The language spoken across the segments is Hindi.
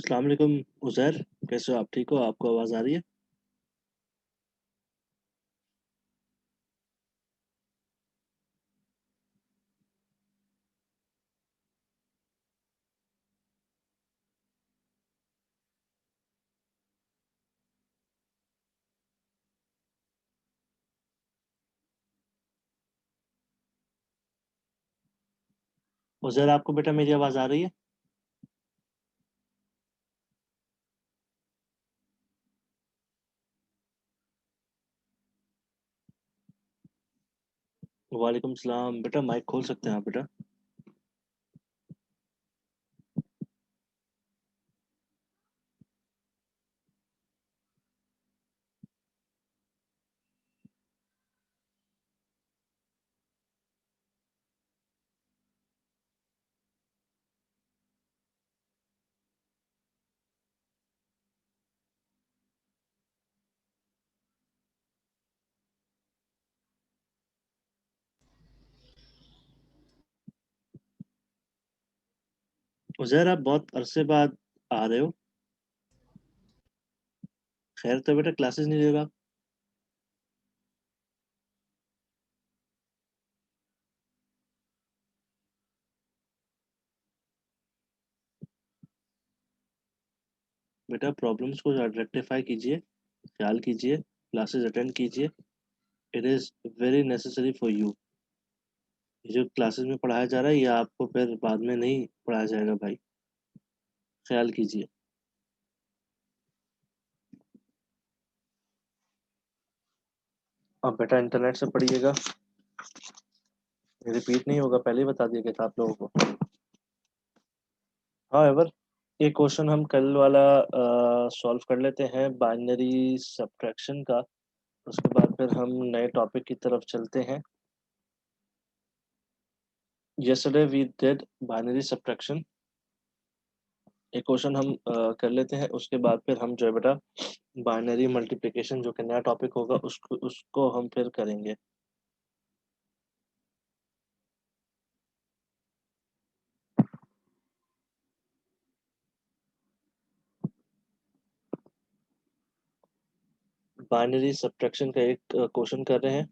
अस्सलाम वालेकुम उज़ैर, कैसे हो आप? ठीक हो? आपको आवाज़ आ रही है? उज़ैर, आपको बेटा मेरी आवाज़ आ रही है? वालेकुम सलाम। बेटा माइक खोल सकते हैं आप बेटा? उज़ैर, आप बहुत अरसे बाद आ रहे हो। खैर तो बेटा क्लासेस नहीं ले रहे आप? बेटा प्रॉब्लम्स को रेक्टिफाई कीजिए, ख्याल कीजिए, क्लासेस अटेंड कीजिए। It is very necessary for you. ये जो क्लासेस में पढ़ाया जा रहा है ये आपको फिर बाद में नहीं पढ़ाया जाएगा भाई, ख्याल कीजिए। अब बेटा इंटरनेट से पढ़िएगा, रिपीट नहीं होगा, पहले ही बता दिया गया था आप लोगों को। हाउएवर, ये क्वेश्चन हम कल वाला सॉल्व कर लेते हैं बाइनरी सब्ट्रैक्शन का। उसके बाद फिर हम नए टॉपिक की तरफ चलते हैं। yesterday we did binary subtraction. एक क्वेश्चन हम कर लेते हैं, उसके बाद फिर हम जो है बेटा बाइनरी मल्टीप्लिकेशन जो कि नया टॉपिक होगा उसको हम फिर करेंगे। बाइनरी सब्ट्रैक्शन का एक क्वेश्चन कर रहे हैं।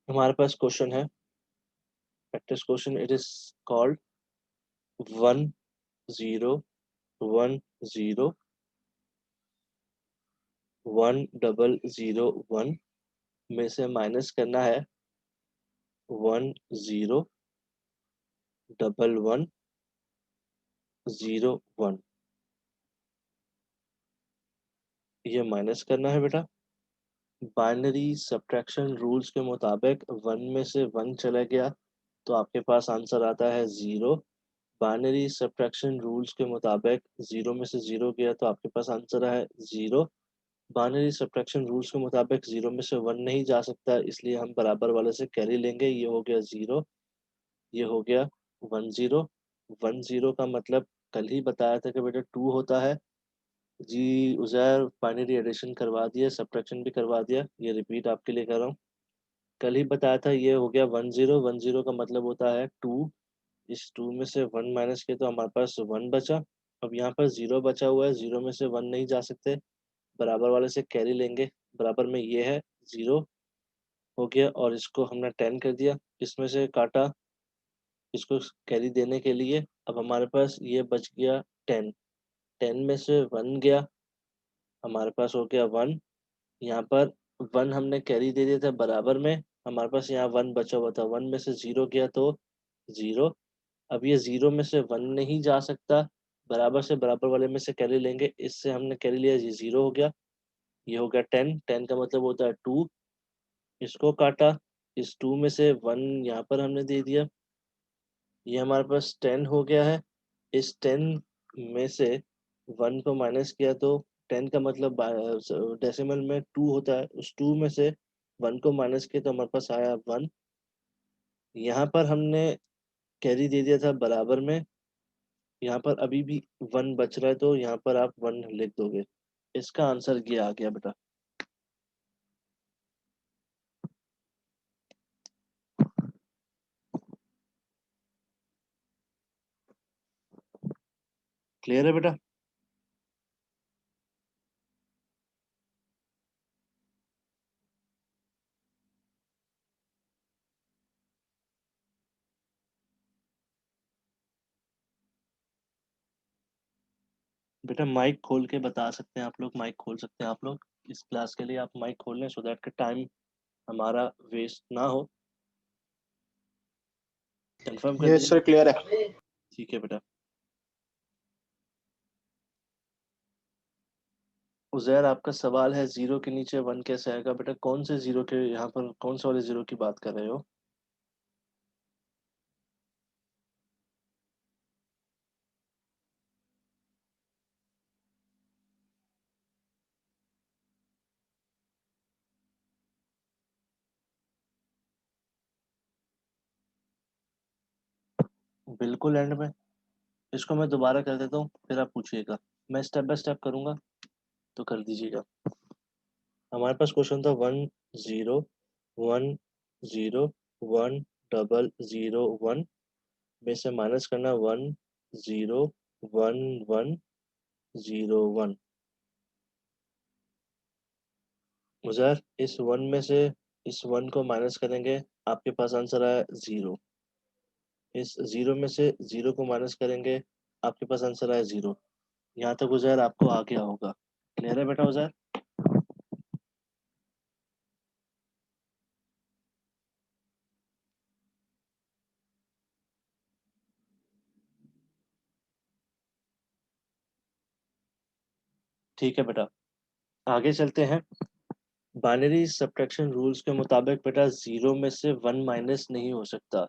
हमारे पास क्वेश्चन है, practice question. It is called 1 0 1 0 1 0 0 1 में से माइनस करना है 1 0 1 1 0 1। ये माइनस करना है बेटा। बाइनरी सब्ट्रैक्शन रूल्स के मुताबिक वन में से वन चला गया तो आपके पास आंसर आता है 0। बाइनरी सब्ट्रैक्शन रूल्स के मुताबिक 0 में से 0 गया तो आपके पास आंसर है 0। बाइनरी सब्ट्रैक्शन रूल्स के मुताबिक 0 में से 1 नहीं जा सकता, इसलिए हम बराबर वाले से कैरी लेंगे। ये हो गया 0, ये हो गया 1 0। 1 0 का मतलब कल ही बताया था कि बेटा 2 होता है। जी उज़ैर, बाइनरी एडिशन करवा दिया, सब्ट्रैक्शन भी करवा दिया, ये रिपीट आपके लिए कर रहा हूँ। कल ही बताया था, ये हो गया 1 0। 1 0 का मतलब होता है 2। इस 2 में से 1 माइनस किया तो हमारे पास 1 बचा। अब यहाँ पर 0 बचा हुआ है, 0 में से 1 नहीं जा सकते, बराबर वाले से कैरी लेंगे। बराबर में ये है 0 हो गया, और इसको हमने 10 कर दिया, इसमें से काटा इसको कैरी देने के लिए। अब हमारे पास ये बच गया 10। 10 में से 1 गया, हमारे पास हो गया 1। यहाँ पर 1 हमने कैरी दे दिया था बराबर में, हमारे पास यहाँ 1 बचा हुआ था। 1 में से 0 गया तो 0। अब ये 0 में से 1 नहीं जा सकता, बराबर से बराबर वाले में से कैरी लेंगे, इससे हमने कैरी लिया, ये 0 हो गया। ये हो गया 10। 10 का मतलब होता है 2। इसको काटा, इस 2 में से 1 यहाँ पर हमने दे दिया, ये हमारे पास 10 हो गया है। इस 10 में से 1 को माइनस किया तो 10 का मतलब डेसिमल में 2 होता है, उस 2 में से 1 को माइनस किया तो हमारे पास आया 1। यहाँ पर हमने कैरी दे दिया था बराबर में, यहाँ पर अभी भी 1 बच रहा है तो यहाँ पर आप 1 लिख दोगे। इसका आंसर ये आ गया बेटा। क्लियर है बेटा? बेटा माइक खोल के बता सकते हैं आप लोग, माइक खोल सकते हैं आप लोग इस क्लास के लिए, आप माइक खोल लें सो दैट का टाइम हमारा वेस्ट ना हो। कंफर्म कर यस सर, दीजिए। क्लियर है। ठीक है बेटा। उजैर आपका सवाल है जीरो के नीचे वन कैसे आएगा? बेटा कौन से जीरो के, यहाँ पर कौन से वाले जीरो की बात कर रहे हो? बिल्कुल एंड में। इसको मैं दोबारा कर देता हूँ फिर आप पूछिएगा, मैं स्टेप बाय स्टेप करूंगा तो कर दीजिएगा। हमारे पास क्वेश्चन था 1 0 1 0 1 में से माइनस करना 1 0 1 1 0 1। उजैर इस वन में से इस वन को माइनस करेंगे, आपके पास आंसर आया 0। इस 0 में से 0 को माइनस करेंगे, आपके पास आंसर आया 0। यहाँ तक उजैर आपको आ गया होगा। क्लियर है बेटा उजैर? ठीक है बेटा, आगे चलते हैं। बाइनरी सब्ट्रैक्शन रूल्स के मुताबिक बेटा जीरो में से वन माइनस नहीं हो सकता।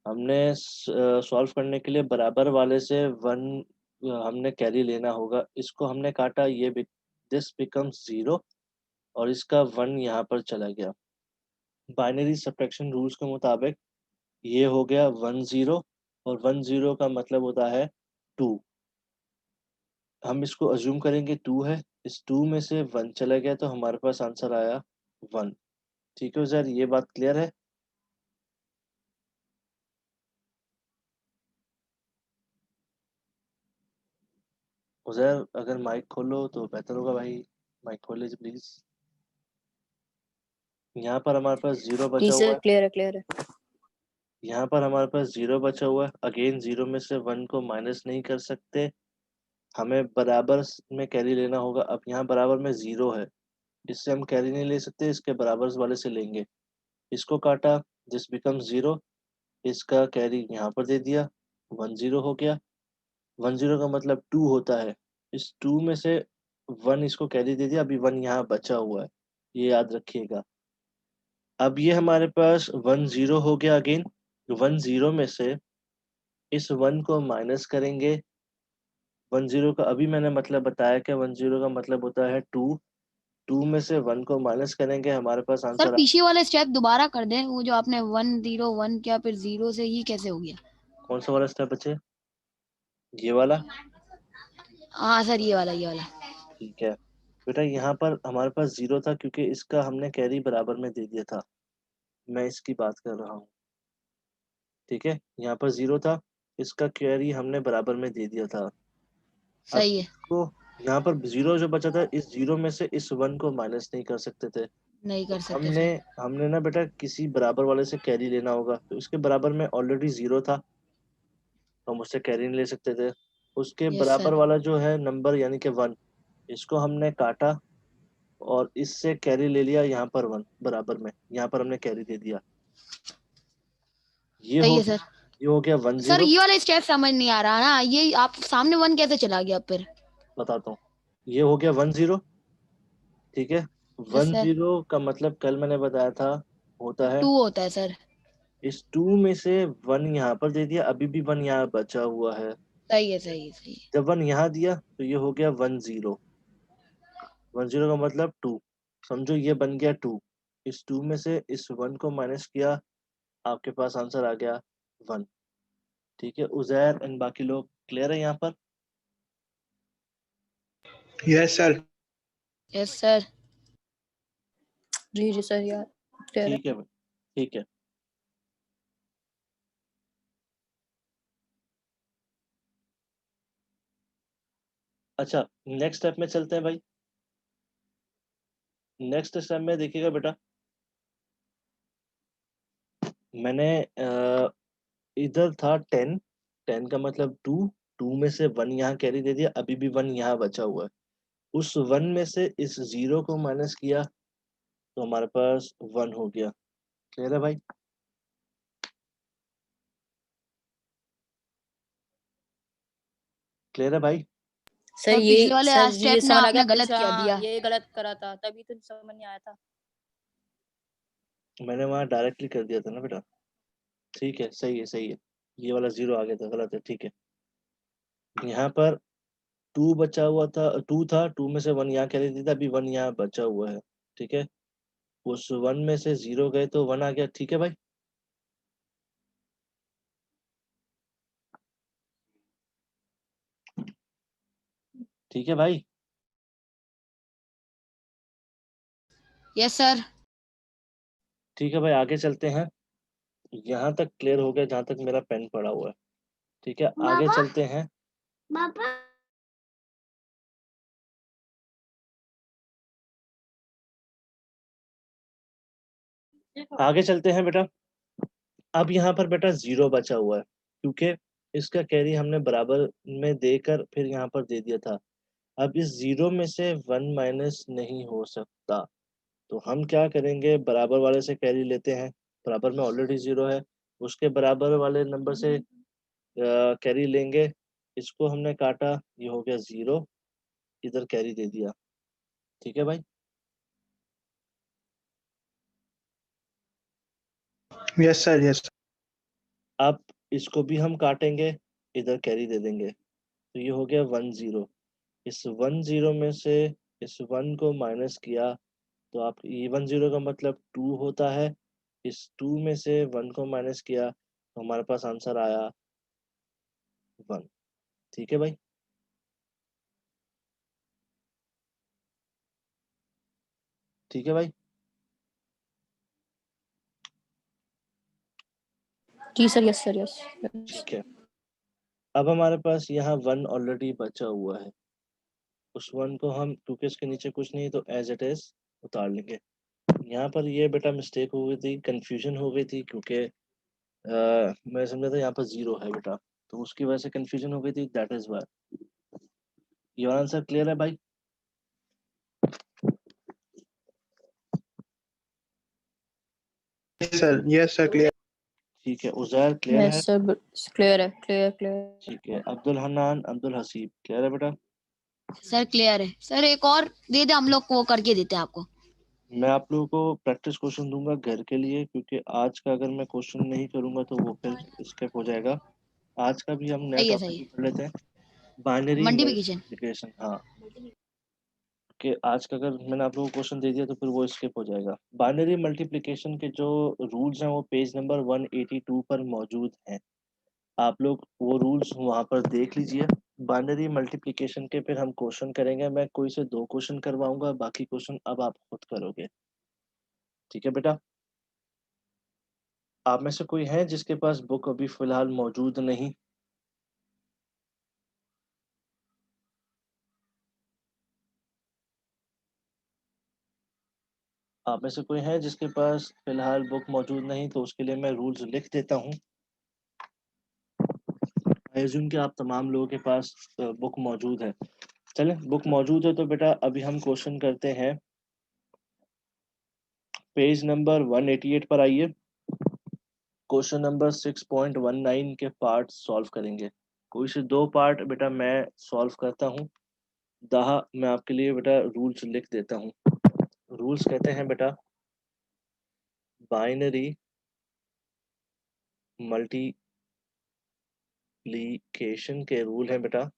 हमने सॉल्व करने के लिए बराबर वाले से वन हमने कैरी लेना होगा। इसको हमने काटा, ये दिस बिकम्स जीरो और इसका वन यहाँ पर चला गया। बाइनरी सब्ट्रैक्शन रूल्स के मुताबिक ये हो गया 1 0 और 1 0 का मतलब होता है 2। हम इसको अज्यूम करेंगे 2 है, इस 2 में से 1 चला गया तो हमारे पास आंसर आया 1। ठीक है सर, ये बात क्लियर है? उजैर अगर माइक खोलो तो बेहतर होगा भाई, माइक खोल लीजिए प्लीज। यहाँ पर हमारे पास जीरो जी बचा हुआ सर, है। क्लियर है क्लियर है। यहाँ पर हमारे पास जीरो बचा हुआ है। अगेन जीरो में से वन को माइनस नहीं कर सकते, हमें बराबर में कैरी लेना होगा। अब यहाँ बराबर में जीरो है, इससे हम कैरी नहीं ले सकते, इसके बराबर वाले से लेंगे। इसको काटा, दिस बिकम जीरो, इसका कैरी यहाँ पर दे दिया, 1 0 हो गया। 1 0 का मतलब 2 होता है, इस 2 में से 1 इसको कैरी दे दिया, अभी 1 यहाँ बचा हुआ है, ये याद रखिएगा। अब ये हमारे पास 1 0 हो गया। अगेन 1 0 में से इस 1 को माइनस करेंगे। 1 0 का अभी मैंने मतलब बताया कि 1 0 का मतलब होता है 2। 2 में से 1 को माइनस करेंगे, हमारे पास सर आंसर पीछे वाले स्टेप दोबारा कर दें, वो जो आपने 1 0 1 किया फिर 0 से ही कैसे हो गया? कौन सा वाला स्टेप बचे? ये वाला। हाँ सर, ये वाला। ठीक है बेटा, यहाँ पर हमारे पास जीरो था क्योंकि इसका हमने कैरी बराबर में दे दिया था, मैं इसकी बात कर रहा हूँ। ठीक है, यहाँ पर जीरो था, इसका कैरी हमने बराबर में दे दिया था। अब सही है। इसको, यहाँ पर जीरो जो बचा था, इस जीरो में से इस वन को माइनस नहीं कर सकते थे, नहीं तो कर सकते हमने सर। हमने ना बेटा किसी बराबर वाले से कैरी लेना होगा। तो इसके बराबर में ऑलरेडी जीरो था, तो हम उससे कैरी नहीं ले सकते थे। उसके यस बराबर सर। वाला जो है नंबर यानी कि 1, इसको हमने काटा और इससे कैरी ले लिया, यहाँ पर 1 बराबर में, यहाँ पर हमने कैरी दे दिया। ये सही हो है गया, सर। ये हो गया वन सर जीरो ये वाला स्टेप समझ नहीं आ रहा ना, ये आप सामने 1 कैसे चला गया फिर? बताता हूँ। ये हो गया 1 0। ठीक है, यस वन सर। जीरो का मतलब कल मैंने बताया था, होता है 2 होता है सर। इस 2 में से 1 यहाँ पर दे दिया, अभी भी 1 यहाँ बचा हुआ है। सही है सही है सही है। जब 1 यहाँ दिया तो ये हो गया 1 0। 1 0 का मतलब 2, समझो ये बन गया 2। इस 2 में से इस 1 को माइनस किया, आपके पास आंसर आ गया 1। ठीक है उजैर एंड बाकी लोग क्लियर है यहाँ पर? Yes sir. Yes sir. जी सर, यार क्लियर है। ठीक है भाई, ठीक है। अच्छा, नेक्स्ट स्टेप में चलते हैं भाई। नेक्स्ट स्टेप में देखिएगा बेटा, मैंने इधर था 10, 10 का मतलब 2, 2 में से 1 यहाँ कैरी दे दिया, अभी भी 1 यहाँ बचा हुआ है। उस 1 में से इस 0 को माइनस किया तो हमारे पास 1 हो गया। क्लियर है भाई? क्लियर है भाई? सर सर पिछले वाले सर स्टेप में समझ आ आपने गया, गलत किया दिया। ये गलत करा था, तभी तो समझ नहीं आया था। मैंने वहाँ डायरेक्टली कर दिया था ना बेटा। ठीक है, सही है, सही है। ये वाला 0 आ गया था, गलत है, ठीक है। यहाँ पर 2 बचा हुआ था, 2 था, 2 में से 1 यहाँ कैरी दिया था, अभी 1 यहाँ बचा हुआ है। ठीक है, उस 1 में से 0 गए तो 1 आ गया। ठीक है भाई? ठीक है भाई? Yes sir. ठीक है भाई, आगे चलते हैं। यहाँ तक क्लियर हो गया जहाँ तक मेरा पेन पड़ा हुआ है। ठीक है, आगे बाबा, चलते हैं। बाबा। आगे चलते हैं बेटा। अब यहाँ पर बेटा 0 बचा हुआ है, क्योंकि इसका कैरी हमने बराबर में देकर फिर यहाँ पर दे दिया था। अब इस 0 में से 1 माइनस नहीं हो सकता, तो हम क्या करेंगे, बराबर वाले से कैरी लेते हैं। बराबर में ऑलरेडी 0 है, उसके बराबर वाले नंबर से कैरी लेंगे। इसको हमने काटा, ये हो गया 0, इधर कैरी दे दिया। ठीक है भाई? Yes sir, yes. अब इसको भी हम काटेंगे, इधर कैरी दे देंगे, तो ये हो गया 1 0। इस 1 0 में से इस 1 को माइनस किया तो आप, ये 1 0 का मतलब 2 होता है। इस 2 में से 1 को माइनस किया तो हमारे पास आंसर आया 1। ठीक है भाई? ठीक है भाई? जी सर, यस सर, यस। ठीक है, अब हमारे पास यहाँ 1 ऑलरेडी बचा हुआ है। उस 1 को हम, क्योंकि इसके नीचे कुछ नहीं, तो एज इट इज उतार लेंगे। यहाँ पर ये बेटा मिस्टेक हो गई थी, कंफ्यूजन हो गई थी, क्योंकि मैं समझा था यहाँ पर 0 है बेटा, तो उसकी वजह से कंफ्यूजन हो गई थी, that is Y. Your answer clear है भाई? Yes sir, clear. ठीक है, उजैर क्लियर है? यस सर, क्लियर है, क्लियर क्लियर। ठीक है, अब्दुल हन्नान, अब्दुल हसीब क्लियर है बेटा? सर क्लियर है सर, एक और दे दे, हम लोग को करके देते हैं आपको। मैं आप लोगों को प्रैक्टिस क्वेश्चन दूंगा घर के लिए, क्योंकि आज का अगर मैं क्वेश्चन नहीं करूंगा तो वो फिर स्किप हो जाएगा। आज का भी हम नया सही है, टॉपिक सही भी है। पढ़ लेते हैं, बाइनरी मल्टीप्लिकेशन। मल्टीप्लिकेशन। हाँ, कि आज का अगर मैंने आप लोगों को क्वेश्चन दे दिया तो फिर वो स्किप हो जाएगा। बाइनरी मल्टीप्लिकेशन के जो रूल्स हैं वो पेज नंबर 182 पर मौजूद हैं। आप लोग वो रूल्स वहां पर देख लीजिए। बाइनरी मल्टीप्लिकेशन के फिर हम क्वेश्चन करेंगे, मैं कोई से 2 क्वेश्चन करवाऊंगा, बाकी क्वेश्चन अब आप खुद करोगे। ठीक है बेटा? आप में से कोई है जिसके पास बुक अभी फिलहाल मौजूद नहीं? आप में से कोई है जिसके पास फिलहाल बुक मौजूद नहीं, तो उसके लिए मैं रूल्स लिख देता हूँ। आई अज्यूम कि आप तमाम लोगों के पास बुक मौजूद है। चलें, बुक मौजूद है तो बेटा अभी हम क्वेश्चन करते हैं। पेज नंबर 188 पर आइए। क्वेश्चन नंबर 6.19 के पार्ट सॉल्व करेंगे। कोई से 2 पार्ट बेटा मैं सॉल्व करता हूँ, दाह मैं आपके लिए बेटा रूल्स लिख देता हूँ। रूल्स कहते हैं बेटा, बाइनरी मल्टीप्लिकेशन के रूल है बेटा,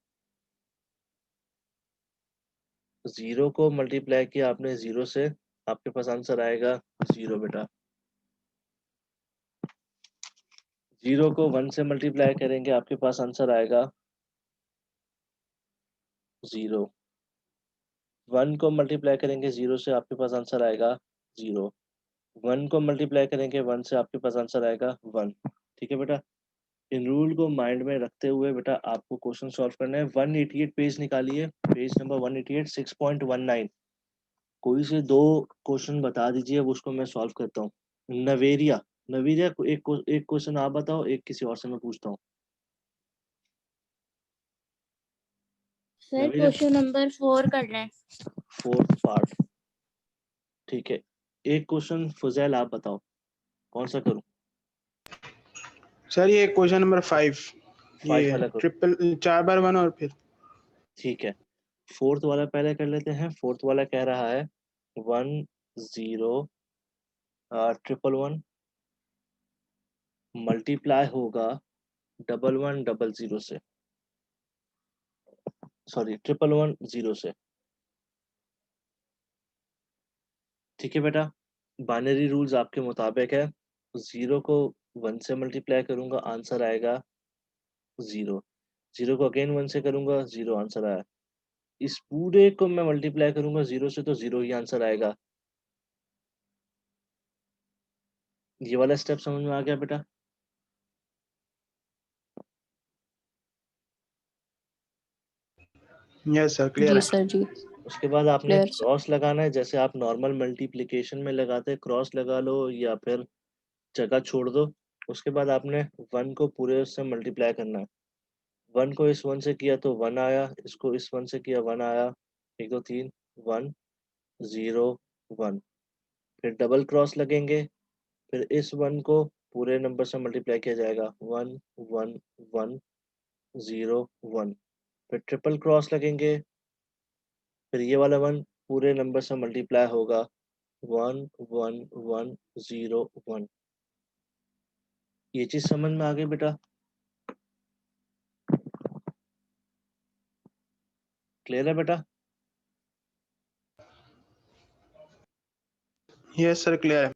0 को मल्टीप्लाई किया आपने 0 से, आपके पास आंसर आएगा 0 बेटा। 0 को 1 से मल्टीप्लाई करेंगे, आपके पास आंसर आएगा 0। 1 को मल्टीप्लाई करेंगे 0 से, आपके पास आंसर आएगा 0। 1 को मल्टीप्लाई करेंगे 1 से, आपके पास आंसर आएगा 1। ठीक है बेटा? इन रूल को माइंड में रखते हुए बेटा आपको क्वेश्चन सॉल्व करना है। 188 पेज निकालिए, पेज नंबर 188, 6.19। कोई से दो क्वेश्चन बता दीजिए, अब उसको मैं सॉल्व करता हूँ। नवेरिया, नवेरिया एक क्वेश्चन आप बताओ, एक किसी और से मैं पूछता हूँ। सर नवेरिया क्वेश्चन नंबर 4 कर रहे हैं। 4th पार्ट, ठीक है। एक क्वेश्चन फुजैल आप बताओ, कौन सा करूँ? सर ये क्वेश्चन नंबर 5, 5 ये वाला करो, ट्रिपल 4 बार 1 और फिर ठीक है। 4th वाला पहले कर लेते हैं। 4th वाला कह रहा है 1 0 111 मल्टीप्लाई होगा 1100 से, सॉरी 1110 से, ठीक है बेटा। बाइनरी रूल्स आपके मुताबिक है, 0 को 1 से मल्टीप्लाई करूंगा, आंसर आएगा 0। 0 को अगेन 1 से करूंगा, 0 आंसर आया। इस पूरे को मैं मल्टीप्लाई करूंगा 0 से, तो 0 ही आंसर आएगा। ये वाला स्टेप समझ में आ गया बेटा? यस सर क्लियर जी है। सर जी, उसके बाद आपने क्लियर सर। क्रॉस लगाना है, जैसे आप नॉर्मल मल्टीप्लिकेशन में लगाते हैं, क्रॉस लगा लो या फिर जगह छोड़ दो। उसके बाद आपने 1 को पूरे उससे मल्टीप्लाई करना है। 1 को इस 1 से किया तो 1 आया, इसको इस 1 से किया 1 आया, 1 2 3 1 0 1। फिर डबल क्रॉस लगेंगे, फिर इस 1 को पूरे नंबर से मल्टीप्लाई किया जाएगा, 1 1 1 0 1। फिर ट्रिपल क्रॉस लगेंगे, फिर ये वाला 1 पूरे नंबर से मल्टीप्लाई होगा, 1 1 1 0 1। ये चीज समझ में आ गई बेटा? क्लियर है बेटा? यस सर क्लियर है।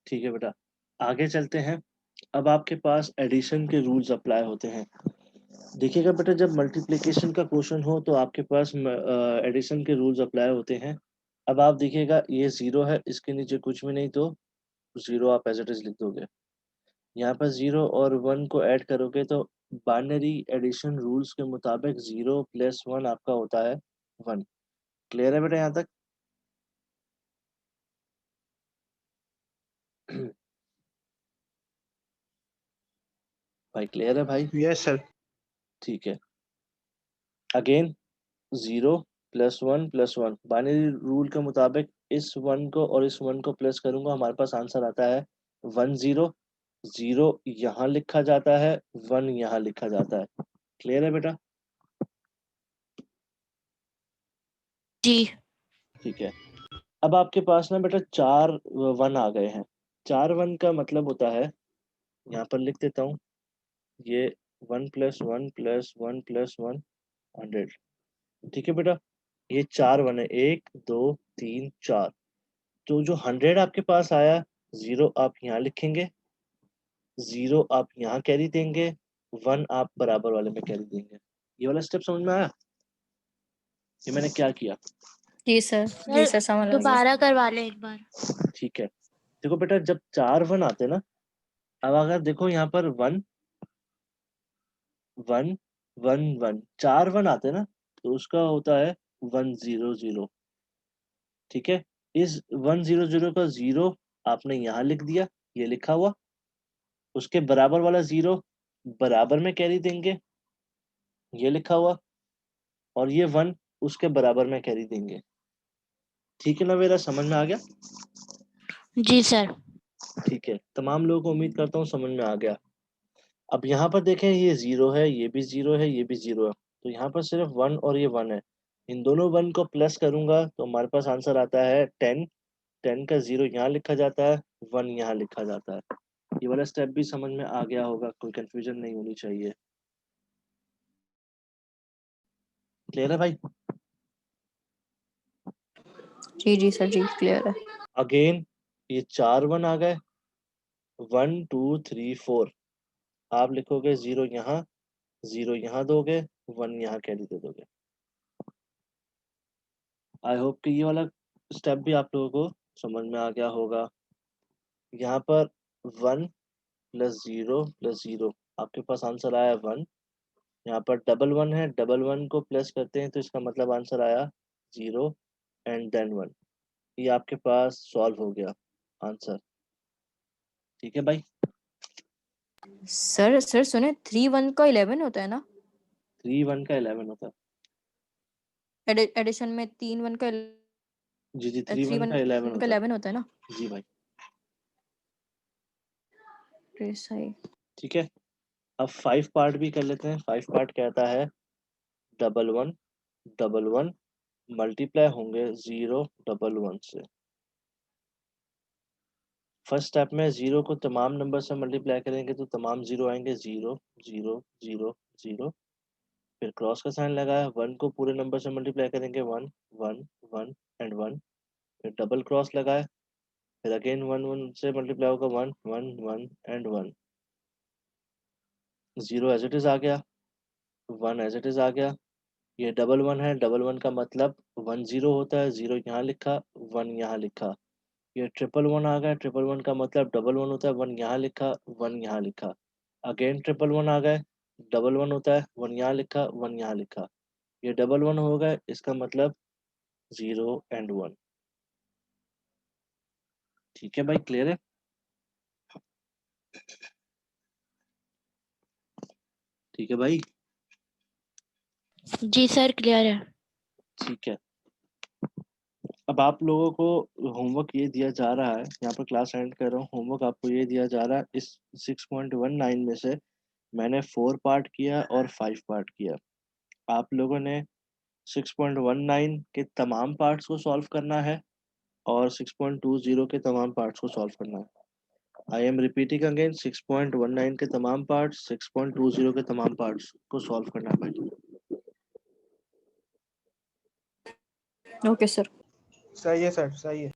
ठीक है बेटा, आगे चलते हैं। अब आपके पास एडिशन के रूल्स अप्लाई होते हैं। देखिएगा बेटा, जब मल्टीप्लिकेशन का क्वेश्चन हो तो आपके पास एडिशन के रूल्स अप्लाई होते हैं। अब आप देखिएगा, ये 0 है, इसके नीचे कुछ भी नहीं, तो 0 आप एज इट इज लिख दोगे। यहाँ पर 0 और 1 को ऐड करोगे तो बाइनरी एडिशन रूल्स के मुताबिक 0 + 1 आपका होता है 1। क्लियर है बेटा यहाँ तक? भाई क्लियर है भाई? Yes sir. ठीक है। अगेन 0 + 1 + 1 बाइनरी रूल के मुताबिक इस 1 को और इस 1 को प्लस करूंगा, हमारे पास आंसर आता है 1 0। 0 यहाँ लिखा जाता है, 1 यहाँ लिखा जाता है। क्लियर है बेटा? जी ठीक है। अब आपके पास ना बेटा 4 1 आ गए हैं। 4 1 का मतलब होता है, यहाँ पर लिख देता हूँ, ये 1 + 1 + 1 + 1 100। ठीक है बेटा, ये 4 1 है, 1 2 3 4। तो जो 100 आपके पास आया, 0 आप यहाँ लिखेंगे, 0 आप यहाँ कैरी देंगे, 1 आप बराबर वाले में कैरी देंगे। ये वाला स्टेप समझ में आया? ये मैंने क्या किया? जी सर, जी सर, समझ आ गया। दोबारा करवा ले एक बार। ठीक है। देखो बेटा, जब 4 1 आते ना, अब अगर देखो यहाँ पर 1 1 1 1 4 1 आते ना, तो उसका होता है 1 0 0। ठीक है। इस 1 0 0 का 0 आपने यहाँ लिख दिया, ये लिखा हुआ। उसके बराबर वाला 0 बराबर में कैरी देंगे, ये लिखा हुआ। और ये 1 उसके बराबर में कैरी देंगे। ठीक है ना, मेरा समझ में आ गया? जी सर। ठीक है, तमाम लोगों को उम्मीद करता हूँ समझ में आ गया। अब यहाँ पर देखें, ये 0 है, ये भी 0 है, ये भी 0 है, तो यहाँ पर सिर्फ 1 और ये 1 है। इन दोनों 1 को प्लस करूंगा तो हमारे पास आंसर आता है 10। 10 का 0 यहाँ लिखा जाता है, 1 यहाँ लिखा जाता है। ये वाला स्टेप भी समझ में आ गया होगा, कोई कंफ्यूजन नहीं होनी चाहिए। क्लियर है भाई? जी जी सर जी, क्लियर है। अगेन ये 4 1 आ गए, 1 2 3 4। आप लिखोगे 0 यहाँ, 0 यहाँ दोगे, 1 यहाँ कैरी दे दोगे। आई होप कि ये वाला स्टेप भी आप लोगों को समझ में आ गया होगा। यहाँ पर 1 + 0 + 0 आपके पास आंसर आया 1। यहाँ पर डबल 1 है, डबल 1 को प्लस करते हैं तो इसका मतलब आंसर आया 0 एंड देन 1। ये आपके पास सॉल्व हो गया आंसर। ठीक है भाई। सर सुने 3 1 का 11 होता है ना? 3 1 का 11 होता है। एडिशन में 3 1 का जी 3 1 का 11 होता है। 11 होता है ना? जी भाई। सही। ठीक है, अब 5 पार्ट भी कर लेते हैं। 5 पार्ट कहता है डबल 1 मल्टीप्लाई होंगे 0 डबल 1 से। फर्स्ट स्टेप में 0 को तमाम नंबर से मल्टीप्लाई करेंगे तो तमाम 0 आएंगे, 0 0 0 0। फिर क्रॉस का साइन लगाया। 1 को पूरे नंबर से मल्टीप्लाई करेंगे, 1 1 1 एंड 1। फिर डबल क्रॉस लगाए, फिर अगेन 1 1 से मल्टीप्लाई होगा, 1 1 1 एंड 1। 0 एज इट इज आ गया, 1 एज इट इज आ गया। ये डबल 1 है, डबल 1 का मतलब 1 0 होता है, 0 यहाँ लिखा, 1 यहाँ लिखा। ये ट्रिपल 1 आ गया, ट्रिपल 1 का मतलब डबल 1 होता है, 1 यहाँ लिखा, 1 यहाँ लिखा। अगेन ट्रिपल 1 आ गए, डबल 1 होता है, 1 यहाँ लिखा, 1 यहाँ लिखा। ये डबल 1 हो गए, इसका मतलब 0 एंड 1। ठीक है भाई, क्लियर है? ठीक है भाई। जी सर क्लियर है। ठीक है, अब आप लोगों को होमवर्क ये दिया जा रहा है, यहाँ पर क्लास एंड कर रहा हूँ। होमवर्क आपको ये दिया जा रहा है, इस 6.19 में से मैंने 4 पार्ट किया और 5 पार्ट किया। आप लोगों ने 6.19 के तमाम पार्ट्स को सॉल्व करना है और 6.20 के तमाम पार्ट्स को सॉल्व करना है। आई एम रिपीटिंग अगेन, 6.19 के तमाम पार्ट्स, 6.20 के तमाम पार्ट्स को सॉल्व करना है भाई। Okay sir. सही है सर, सही है।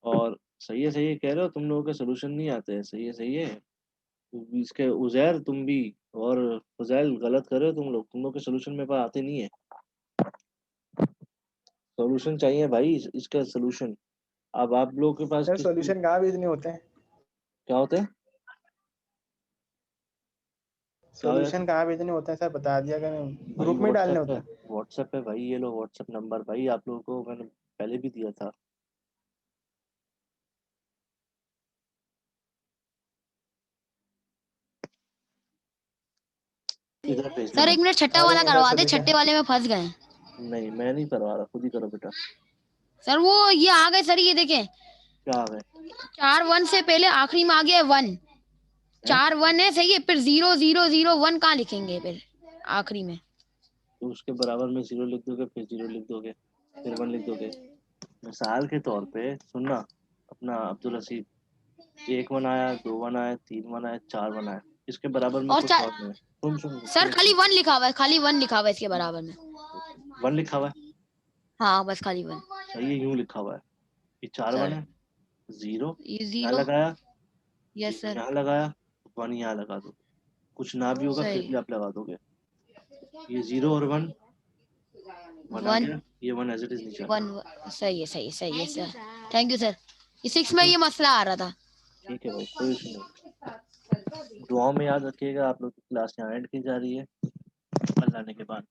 और सही है कह रहे हो, तुम लोगों के सोल्यूशन नहीं आते हैं। सही है। इसके उजैर तुम भी और फजैल गलत कर रहे हो तुम लोग के सोल्यूशन मेरे पास आते नहीं है। सोल्यूशन चाहिए भाई, इसका सोल्यूशन। अब आप लोगों के पास सर किस सॉल्यूशन कहाँ भेजने होते हैं? क्या होते हैं? क्या हो सॉल्यूशन कहाँ भेजने होते हैं सर, बता दिया करें। भाई? ग्रुप में डालने होते हैं। व्हाट्सएप पे भाई, ये लो व्हाट्सएप नंबर भाई, आप लोगों को मैंने पहले भी दिया था। इधर भेज सर देना। एक मिनट छठा आ वाला जाएंगे सर करवा दे, सॉल्यूशन। छठे वाले में फंस गए। नहीं मैं नहीं करवा रहा, खुद ही करो बेटा। सर वो ये आ गए सर, ये देखें क्या आ गए? 4 1 से पहले आखिरी में आ गया 1। 4 1 है सही है, फिर 0 0 0 1 कहाँ लिखेंगे फिर आखिरी में? तो उसके बराबर में 0 लिख दोगे, फिर 0 लिख दोगे, फिर 1 लिख दोगे। मिसाल के तौर पे सुनना, अपना अब्दुल हसीब, 1 1 आया, 2 1 आया, 3 1 आया, 4 1 आया, इसके बराबर में और कुछ और नहीं है। सर खाली 1 लिखा हुआ है, खाली 1 लिखा हुआ है इसके बराबर में। 1 लिखा हुआ है, हाँ बस खाली 1। सही है, यूं लिखा हुआ है। ये 4 1 सर है, 0 ये यहाँ 0। लगाया, यस 0 सर। यहाँ लगाया, 1 यहाँ लगा दो। कुछ ना भी होगा फिर सही। भी आप लगा दोगे। ये 0 और 1 आ 1 गया, ये 1 एज इट इज नीचे आ 1 सही है सर। थैंक यू सर, ये 6 में गया। ये मसला आ रहा था। ठीक है भाई, कोई इशू नहीं। दुआओं में याद रखिएगा। आप लोग की क्लास यहाँ एंड की जा रही है। अल्लाह ने के बाद।